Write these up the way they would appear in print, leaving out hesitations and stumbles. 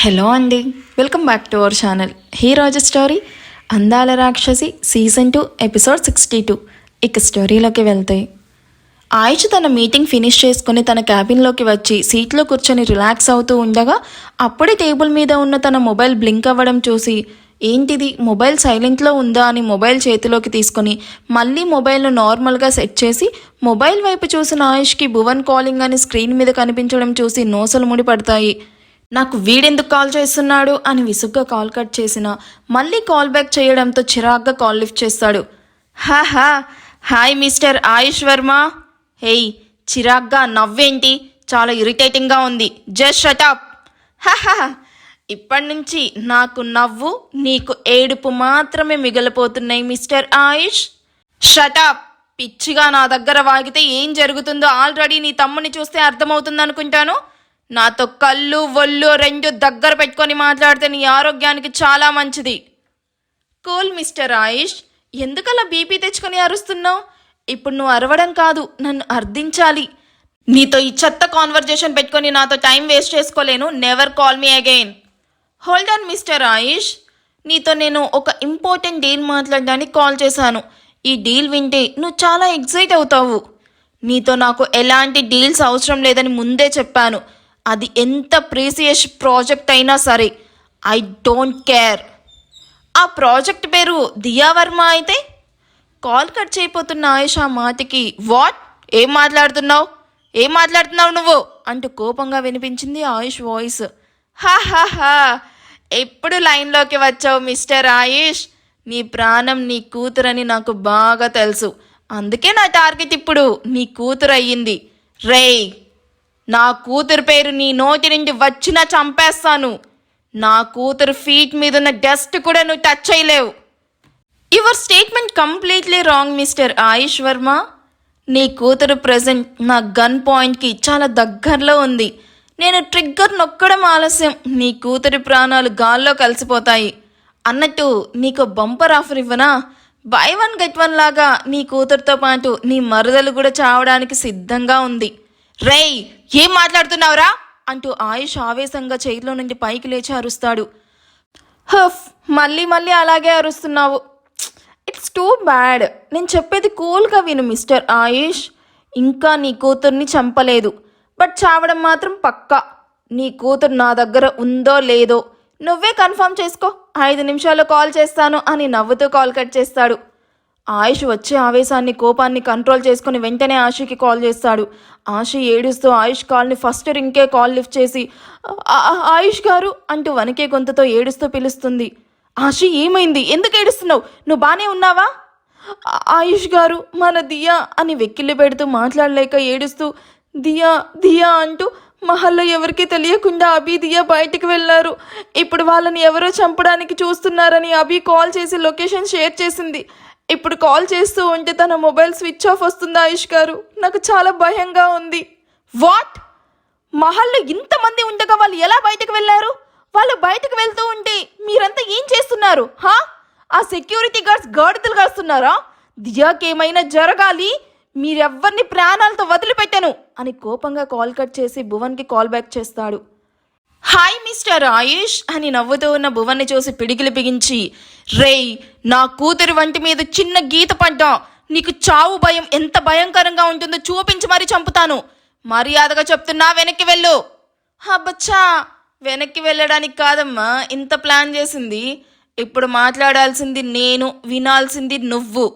Hello అండి, welcome back to our channel. ఈరోజు story అందాల రాక్షసి సీజన్ 2 ఎపిసోడ్ 62. ఇక స్టోరీలోకి వెళ్తాయి. ఆయుష్ తన మీటింగ్ ఫినిష్ చేసుకుని తన క్యాబిన్లోకి వచ్చి సీట్లో కూర్చొని రిలాక్స్ అవుతూ ఉండగా అప్పుడే టేబుల్ మీద ఉన్న తన మొబైల్ బ్లింక్ అవ్వడం చూసి ఏంటిది మొబైల్ సైలెంట్లో ఉందా అని మొబైల్ చేతిలోకి తీసుకొని మళ్ళీ మొబైల్ను నార్మల్గా సెట్ చేసి మొబైల్ వైపు చూసిన ఆయుష్కి భువన్ కాలింగ్ అని స్క్రీన్ మీద కనిపించడం చూసి నోసలు ముడి పడతాయి. నాకు వీడెందుకు కాల్ చేస్తున్నాడు అని విసుగ్గా కాల్ కట్ చేసిన మళ్ళీ కాల్ బ్యాక్ చేయడంతో చిరాగ్గా కాల్ లిఫ్ట్ చేస్తాడు. Hi mister Ayush Varma. Hey, చిరాగ్గా నవ్వేంటి? చాలా ఇరిటేటింగ్గా ఉంది. Just shut up. ఇప్పటి నుంచి నాకు నవ్వు నీకు ఏడుపు మాత్రమే మిగిలిపోతున్నాయి మిస్టర్ ఆయుష్. షటప్. పిచ్చిగా నా దగ్గర వాగితే ఏం జరుగుతుందో ఆల్రెడీ నీ తమ్ముని చూస్తే అర్థమవుతుంది అనుకుంటాను. నాతో కళ్ళు ఒళ్ళు రెండు దగ్గర పెట్టుకొని మాట్లాడితే నీ ఆరోగ్యానికి చాలా మంచిది. కూల్ మిస్టర్ ఆయుష్, ఎందుకలా బీపీ తెచ్చుకొని అరుస్తున్నావు? ఇప్పుడు నువ్వు అరవడం కాదు, నన్ను అర్థించాలి. నీతో ఈ చెత్త కాన్వర్జేషన్ పెట్టుకొని నాతో టైం వేస్ట్ చేసుకోలేను. Never call me again. Hold on mister Ayush, నీతో నేను ఒక ఇంపార్టెంట్ డీల్ మాట్లాడడానికి కాల్ చేశాను. ఈ డీల్ వింటే నువ్వు చాలా ఎక్సైట్ అవుతావు. నీతో నాకు ఎలాంటి డీల్స్ అవసరం లేదని ముందే చెప్పాను. అది ఎంత ప్రీసియస్ ప్రాజెక్ట్ అయినా సరే ఐ డోంట్ కేర్. ఆ ప్రాజెక్ట్ పేరు దియా వర్మ అయితే? కాల్ కట్ చేయబోతున్న ఆయుష్ ఆ మాటకి వాట్, ఏం మాట్లాడుతున్నావు నువ్వు అంటూ కోపంగా వినిపించింది ఆయుష్ వాయిస్. హా, ఎప్పుడు లైన్లోకి వచ్చావు మిస్టర్ ఆయుష్. నీ ప్రాణం నీ కూతురని నాకు బాగా తెలుసు. అందుకే నా టార్గెట్ ఇప్పుడు నీ కూతురు అయ్యింది. రేయ్, నా కూతురు పేరు నీ నోటి నుండి వచ్చినా చంపేస్తాను. నా కూతురు ఫీట్ మీద ఉన్న డస్ట్ కూడా నువ్వు టచ్ చేయలేవు. Your statement completely wrong mister Ayush Verma. నీ కూతురు ప్రజెంట్ నా గన్ పాయింట్కి చాలా దగ్గరలో ఉంది. నేను ట్రిగ్గర్ నొక్కడం ఆలస్యం నీ కూతురి ప్రాణాలు గాల్లో కలిసిపోతాయి. అన్నట్టు నీకు బంపర్ ఆఫర్ ఇవ్వనా? బై 1 get 1 లాగా నీ కూతురుతో పాటు నీ మరదలు కూడా చావడానికి సిద్ధంగా ఉంది. రేయ్, ఏం మాట్లాడుతున్నావురా అంటూ ఆయుష్ ఆవేశంగా చైర్లో నుండి పైకి లేచి అరుస్తాడు. హఫ్, మళ్ళీ అలాగే అరుస్తున్నావు. It's too bad. నేను చెప్పేది కూల్గా విను మిస్టర్ ఆయుష్. ఇంకా నీ కూతుర్ని చంపలేదు, బట్ చావడం మాత్రం పక్కా. నీ కూతురు నా దగ్గర ఉందో లేదో నువ్వే కన్ఫర్మ్ చేసుకో. 5 నిమిషాల్లో కాల్ చేస్తాను అని నవ్వుతూ కాల్ కట్ చేస్తాడు. ఆయుష్ వచ్చే ఆవేశాన్ని కోపాన్ని కంట్రోల్ చేసుకుని వెంటనే ఆశుకి కాల్ చేస్తాడు. ఆశు ఏడుస్తూ ఆయుష్ కాల్ని ఫస్ట్ రింగ్కే కాల్ లిఫ్ట్ చేసి ఆయుష్ గారు అంటూ వణికే గొంతుతో ఏడుస్తూ పిలుస్తుంది. ఆశు, ఏమైంది? ఎందుకు ఏడుస్తున్నావు? నువ్వు బానే ఉన్నావా? ఆయుష్ గారు, మన దియా అని వెక్కిళ్ళు పెడుతూ మాట్లాడలేక ఏడుస్తూ దియా అంటూ మహల్లో ఎవరికీ తెలియకుండా అభి దియా బయటికి వెళ్ళారు. ఇప్పుడు వాళ్ళని ఎవరో చంపడానికి చూస్తున్నారని అభి కాల్ చేసి లొకేషన్ షేర్ చేసింది. ఇప్పుడు కాల్ చేస్తూ ఉంటే తన మొబైల్ స్విచ్ ఆఫ్ వస్తుంది. ఆయుష్ గారు, నాకు చాలా భయంగా ఉంది. వాట్? మహల్లో ఇంతమంది ఉండగా వాళ్ళు ఎలా బయటకు వెళ్ళారు? వాళ్ళు బయటకు వెళ్తూ ఉంటే మీరంతా ఏం చేస్తున్నారు? ఆ సెక్యూరిటీ గార్డ్స్ గాడిదలు కాస్తున్నారా? దియాకేమైనా జరగాలి, మీరెవ్వరిని ప్రాణాలతో వదిలిపెట్టను అని కోపంగా కాల్ కట్ చేసి భువన్కి కాల్ బ్యాక్ చేస్తాడు. హాయ్ మిస్టర్ ఆయుష్ అని నవ్వుతూ ఉన్న భువన్ని చూసి పిడికిలి బిగించి, రేయ్, నా కూతురి వంటి మీద చిన్న గీత పడ్డా నీకు చావు భయం ఎంత భయంకరంగా ఉంటుందో చూపించి మరీ చంపుతాను. మర్యాదగా చెప్తున్నా, వెనక్కి వెళ్ళు. అబ్బచ్చా, వెనక్కి వెళ్ళడానికి కాదమ్మా ఇంత ప్లాన్ చేసింది. ఇప్పుడు మాట్లాడాల్సింది నేను, వినాల్సింది నువ్వు.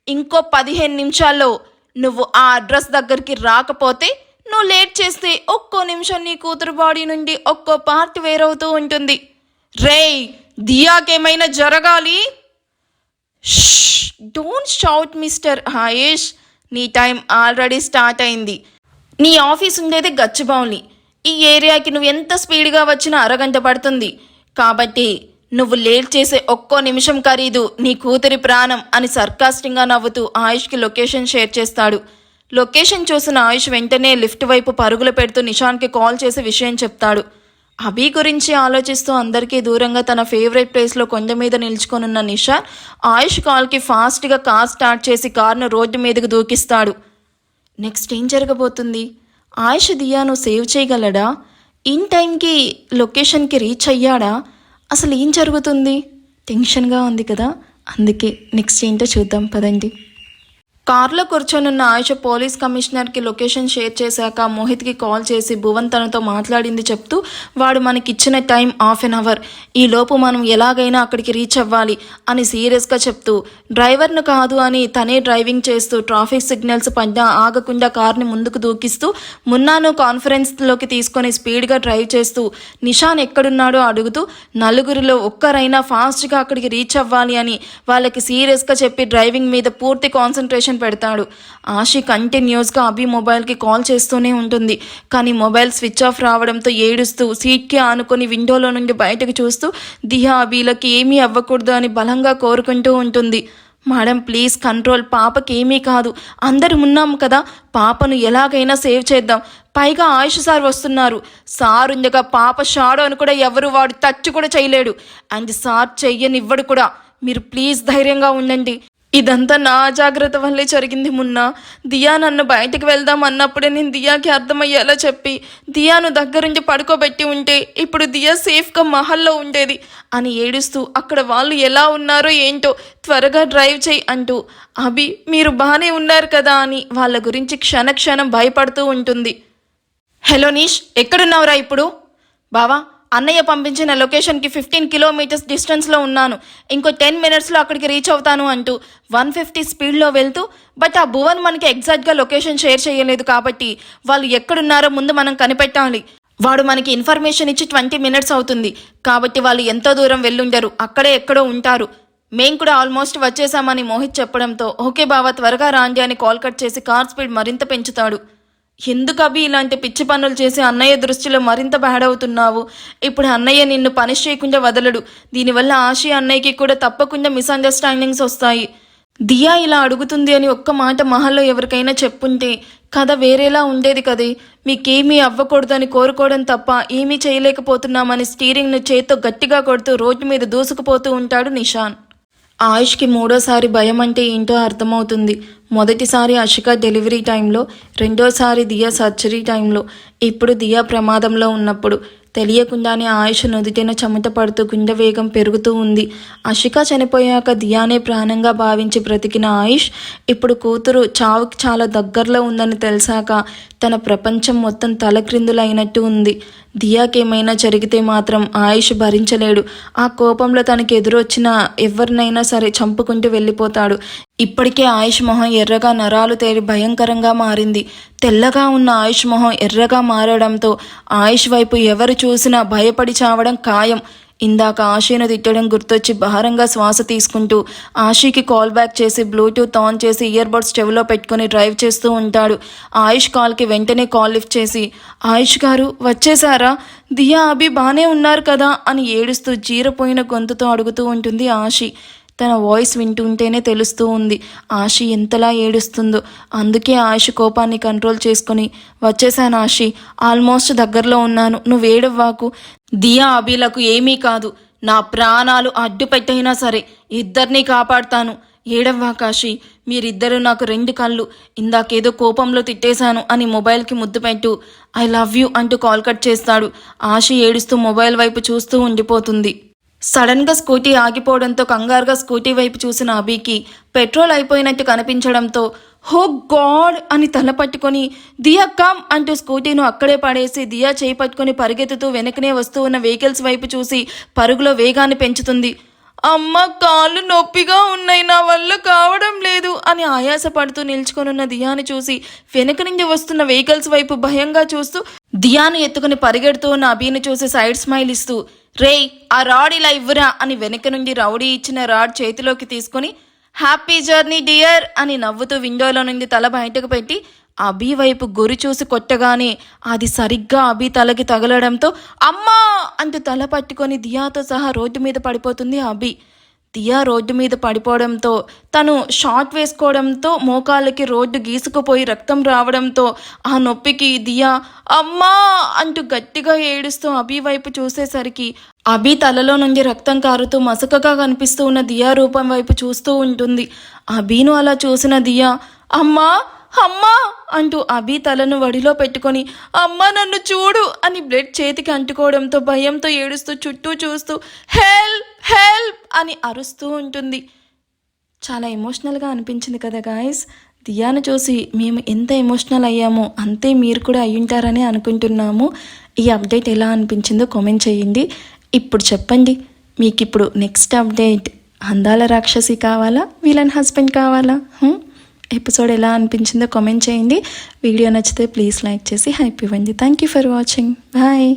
ఇంకో 15 నిమిషాల్లో నువ్వు ఆ అడ్రస్ దగ్గరికి రాకపోతే, నువ్వు లేట్ చేస్తే ఒక్కో నిమిషం నీ కూతురు బాడీ నుండి ఒక్కో పార్ట్ వేరవుతూ ఉంటుంది. రేయ్, దియాకేమైనా జరగాలి. డోంట్ షౌట్ మిస్టర్ ఆయుష్. నీ టైం ఆల్రెడీ స్టార్ట్ అయింది. నీ ఆఫీస్ ఉండేది గచ్చిబౌలి. ఈ ఏరియాకి నువ్వు ఎంత స్పీడ్గా వచ్చినా అరగంట పడుతుంది. కాబట్టి నువ్వు లేట్ చేసే ఒక్కో నిమిషం ఖరీదు నీ కూతురి ప్రాణం అని సర్కాస్టింగ్గా నవ్వుతూ ఆయుష్కి లొకేషన్ షేర్ చేస్తాడు. లొకేషన్ చూసిన ఆయుష్ వెంటనే లిఫ్ట్ వైపు పరుగులు పెడుతూ నిషాన్కి కాల్ చేసి విషయం చెప్తాడు. అభి గురించి ఆలోచిస్తూ అందరికీ దూరంగా తన ఫేవరెట్ ప్లేస్లో కొండ మీద నిల్చుకొనున్న నిషాన్ ఆయుష్ కాల్కి ఫాస్ట్గా కార్ స్టార్ట్ చేసి కార్ను రోడ్డు మీదకు దూకిస్తాడు. నెక్స్ట్ ఏం జరగబోతుంది? ఆయుష్ దియాను సేవ్ చేయగలడా? ఇన్ టైంకి లొకేషన్కి రీచ్ అయ్యాడా? అసలు ఏం జరుగుతుంది? టెన్షన్గా ఉంది కదా, అందుకే నెక్స్ట్ ఏంటో చూద్దాం పదండి. కార్లో కూర్చొనున్న ఆయుష పోలీస్ కమిషనర్కి లొకేషన్ షేర్ చేశాక మోహిత్కి కాల్ చేసి భువన్ తనతో మాట్లాడింది చెప్తూ, వాడు మనకిచ్చిన టైం 1/2 అవర్, ఈ లోపు మనం ఎలాగైనా అక్కడికి రీచ్ అవ్వాలి అని సీరియస్గా చెప్తూ, డ్రైవర్ను కాదు అని తనే డ్రైవింగ్ చేస్తూ ట్రాఫిక్ సిగ్నల్స్ పడ్డా ఆగకుండా కార్ని ముందుకు దూకిస్తూ మున్నాను కాన్ఫరెన్స్లోకి తీసుకొని స్పీడ్గా డ్రైవ్ చేస్తూ నిషాన్ ఎక్కడున్నాడో అడుగుతూ నలుగురిలో ఒక్కరైనా ఫాస్ట్గా అక్కడికి రీచ్ అవ్వాలి అని వాళ్ళకి సీరియస్గా చెప్పి డ్రైవింగ్ మీద పూర్తి కాన్సన్ట్రేషన్ పెడతాడు. ఆషి కంటిన్యూస్గా అభి మొబైల్కి కాల్ చేస్తూనే ఉంటుంది. కానీ మొబైల్ స్విచ్ ఆఫ్ రావడంతో ఏడుస్తూ సీట్కి ఆనుకొని విండోలో నుండి బయటకు చూస్తూ దియా అభిలకి ఏమీ అవ్వకూడదు అని బలంగా కోరుకుంటూ ఉంటుంది. మేడం ప్లీజ్ కంట్రోల్, పాపకి ఏమీ కాదు, అందరూ ఉన్నాం కదా, పాపను ఎలాగైనా సేవ్ చేద్దాం. పైగా ఆయుష్ సార్ వస్తున్నారు, సార్ ఉండగా పాప షాడో అని కూడా ఎవరు వాడు టచ్ కూడా చేయలేడు, అండ్ సార్ చెయ్యనివ్వడు కూడా. మీరు ప్లీజ్ ధైర్యంగా ఉండండి. ఇదంతా నా అజాగ్రత్త వల్లే జరిగింది మున్నా. దియా నన్ను బయటకు వెళ్దాం అన్నప్పుడే నేను దియాకి అర్థమయ్యేలా చెప్పి దియాను దగ్గరుండి పడుకోబెట్టి ఉంటే ఇప్పుడు దియా సేఫ్గా మహల్లో ఉండేది అని ఏడుస్తూ అక్కడ వాళ్ళు ఎలా ఉన్నారో ఏంటో, త్వరగా డ్రైవ్ చేయి అంటూ అభి మీరు బాగానే ఉన్నారు కదా అని వాళ్ళ గురించి క్షణక్షణం భయపడుతూ ఉంటుంది. హలో నీష్, ఎక్కడున్నావురా ఇప్పుడు? బావా, అన్నయ్య పంపించిన లొకేషన్కి 15 కిలోమీటర్స్ డిస్టెన్స్లో ఉన్నాను, ఇంకో 10 మినిట్స్లో అక్కడికి రీచ్ అవుతాను అంటూ 150 స్పీడ్లో వెళ్తూ, బట్ ఆ భువన్ మనకి ఎగ్జాక్ట్గా లొకేషన్ షేర్ చేయలేదు కాబట్టి వాళ్ళు ఎక్కడున్నారో ముందు మనం కనిపెట్టాలి. వాడు మనకి ఇన్ఫర్మేషన్ ఇచ్చి 20 మినిట్స్ అవుతుంది కాబట్టి వాళ్ళు ఎంతో దూరం వెళ్ళుండరు, అక్కడే ఎక్కడో ఉంటారు. మేం కూడా ఆల్మోస్ట్ వచ్చేసామని మోహిత్ చెప్పడంతో ఓకే బావా త్వరగా రాండి అని కాల్ కట్ చేసి కార్ స్పీడ్ మరింత పెంచుతాడు. ఎందుకు అభి ఇలాంటి పిచ్చి పనులు చేసి అన్నయ్య దృష్టిలో మరింత బ్యాడ్ అవుతున్నావు? ఇప్పుడు అన్నయ్య నిన్ను పనిష్ చేయకుండా వదలడు. దీనివల్ల ఆశి అన్నయ్యకి కూడా తప్పకుండా మిస్అండర్స్టాండింగ్స్ వస్తాయి. దియా ఇలా అడుగుతుంది అని ఒక్క మాట మహల్లో ఎవరికైనా చెప్పుంటే కథ వేరేలా ఉండేది కదే. మీకేమీ అవ్వకూడదని కోరుకోవడం తప్ప ఏమీ చేయలేకపోతున్నామని స్టీరింగ్ను చేత్తో గట్టిగా కొడుతూ రోడ్డు మీద దూసుకుపోతూ ఉంటాడు నిషాన్. ఆయుష్కి మూడోసారి భయం అంటే ఏంటో అర్థమవుతుంది. మొదటిసారి అషిక డెలివరీ టైంలో, రెండోసారి దియా సర్జరీ టైంలో, ఇప్పుడు దియా ప్రమాదంలో ఉన్నప్పుడు. తెలియకుండానే ఆయుష్ నుదుటిన చెమట పడుతూ గుండె వేగం పెరుగుతూ ఉంది. అషిక చనిపోయాక దియానే ప్రాణంగా భావించి బ్రతికిన ఆయుష్ ఇప్పుడు కూతురు చావుకి చాలా దగ్గరలో ఉందని తెలిసాక తన ప్రపంచం మొత్తం తలక్రిందులైనట్టు ఉంది. దియాకేమైనా జరిగితే మాత్రం ఆయుష్ భరించలేడు. ఆ కోపంలో తనకి ఎదురొచ్చిన ఎవరినైనా సరే చంపుకుంటూ వెళ్ళిపోతాడు. ఇప్పటికే ఆయుష్ మొహం ఎర్రగా నరాలు తేలి భయంకరంగా మారింది. తెల్లగా ఉన్న ఆయుష్ మొహం ఎర్రగా మారడంతో ఆయుష్ వైపు ఎవరు చూసినా భయపడి చావడం ఖాయం. ఇందాక ఆశీను తిట్టడం గుర్తొచ్చి భారంగా శ్వాస తీసుకుంటూ ఆశీకి కాల్ బ్యాక్ చేసి బ్లూటూత్ ఆన్ చేసి ఇయర్ బడ్స్ చెవిలో పెట్టుకుని డ్రైవ్ చేస్తూ ఉంటాడు. ఆయుష్ కాల్కి వెంటనే కాల్ లిఫ్ట్ చేసి ఆయుష్ గారు వచ్చేసారా, దియా అభి బాగానే ఉన్నారు కదా అని ఏడుస్తూ జీరపోయిన గొంతుతో అడుగుతూ ఉంటుంది ఆశి. తన వాయిస్ వింటుంటేనే తెలుస్తూ ఉంది ఆశి ఎంతలా ఏడుస్తుందో. అందుకే ఆయుష్ కోపాన్ని కంట్రోల్ చేసుకుని వచ్చేసాను ఆశి, ఆల్మోస్ట్ దగ్గరలో ఉన్నాను, నువ్వేడవ్వాకు, దియా అభిలకు ఏమీ కాదు, నా ప్రాణాలు అడ్డు పెట్టైనా సరే ఇద్దరినీ కాపాడుతాను, ఏడవ్వాకాశి, మీరిద్దరూ నాకు 2 కళ్ళు, ఇందాకేదో కోపంలో తిట్టేశాను అని మొబైల్కి ముద్దు పెట్టు, ఐ లవ్ యూ అంటూ కాల్ కట్ చేస్తాడు. ఆశి ఏడుస్తూ మొబైల్ వైపు చూస్తూ ఉండిపోతుంది. సడన్గా స్కూటీ ఆగిపోవడంతో కంగారుగా స్కూటీ వైపు చూసిన అభికి పెట్రోల్ అయిపోయినట్టు కనిపించడంతో హో గాడ్ అని తల పట్టుకొని దియా కమ్ అంటూ స్కూటీను అక్కడే పడేసి దియా చేయి పట్టుకొని పరిగెత్తుతూ వెనకనే వస్తూ ఉన్న వెహికల్స్ వైపు చూసి పరుగులో వేగాన్ని పెంచుతుంది. అమ్మ కాళ్ళు నొప్పిగా ఉన్నాయి, నా వల్ల కావడం లేదు అని ఆయాసపడుతూ నిల్చుకొనున్న దియాని చూసి వెనక నుండి వస్తున్న వెహికల్స్ వైపు భయంగా చూస్తూ దియాను ఎత్తుకుని పరిగెడుతూ ఉన్న అభిని చూసి సైడ్ స్మైల్ ఇస్తూ రేయ్ ఆ రాడ్ ఇలా ఇవ్వరా అని వెనక నుండి రౌడీ ఇచ్చిన రాడ్ చేతిలోకి తీసుకుని హ్యాపీ జర్నీ డియర్ అని నవ్వుతూ విండోలో నుండి తల బయటకు పెట్టి అభి వైపు గురి చూసి కొట్టగానే అది సరిగ్గా అభి తలకి తగలడంతో అమ్మా అంటూ తల పట్టుకొని దియాతో సహా రోడ్డు మీద పడిపోతుంది అభి. దియా రోడ్డు మీద పడిపోవడంతో తను షార్ట్ వేసుకోవడంతో మోకాళ్ళకి రోడ్డు గీసుకుపోయి రక్తం రావడంతో ఆ నొప్పికి దియా అమ్మా అంటూ గట్టిగా ఏడుస్తూ అభి వైపు చూసేసరికి అభి తలలో నుండి రక్తం కారుతూ మసకగా కనిపిస్తూ ఉన్న దియా రూపం వైపు చూస్తూ ఉంటుంది. అభిను అలా చూసిన దియా అమ్మా అమ్మా అంటూ అభి తలను వడిలో పెట్టుకొని అమ్మ నన్ను చూడు అని బ్లడ్ చేతికి అంటుకోవడంతో భయంతో ఏడుస్తూ చుట్టూ చూస్తూ హెల్ప్ హెల్ప్ అని అరుస్తూ ఉంటుంది. చాలా ఎమోషనల్గా అనిపించింది కదా గాయస్. దియాను చూసి మేము ఎంత ఎమోషనల్ అయ్యామో అంతే మీరు కూడా అయ్యుంటారని అనుకుంటున్నాము. ఈ అప్డేట్ ఎలా అనిపించిందో కామెంట్ చేయండి. ఇప్పుడు చెప్పండి, మీకు ఇప్పుడు నెక్స్ట్ అప్డేట్ అందాల రాక్షసి కావాలా, విలన్ హస్బెండ్ కావాలా? ఎపిసోడ్ ఎలా అనిపించిందో కామెంట్ చేయండి. వీడియో నచ్చితే ప్లీజ్ లైక్ చేసి హైప్ ఇవ్వండి. Thank you for watching. Bye.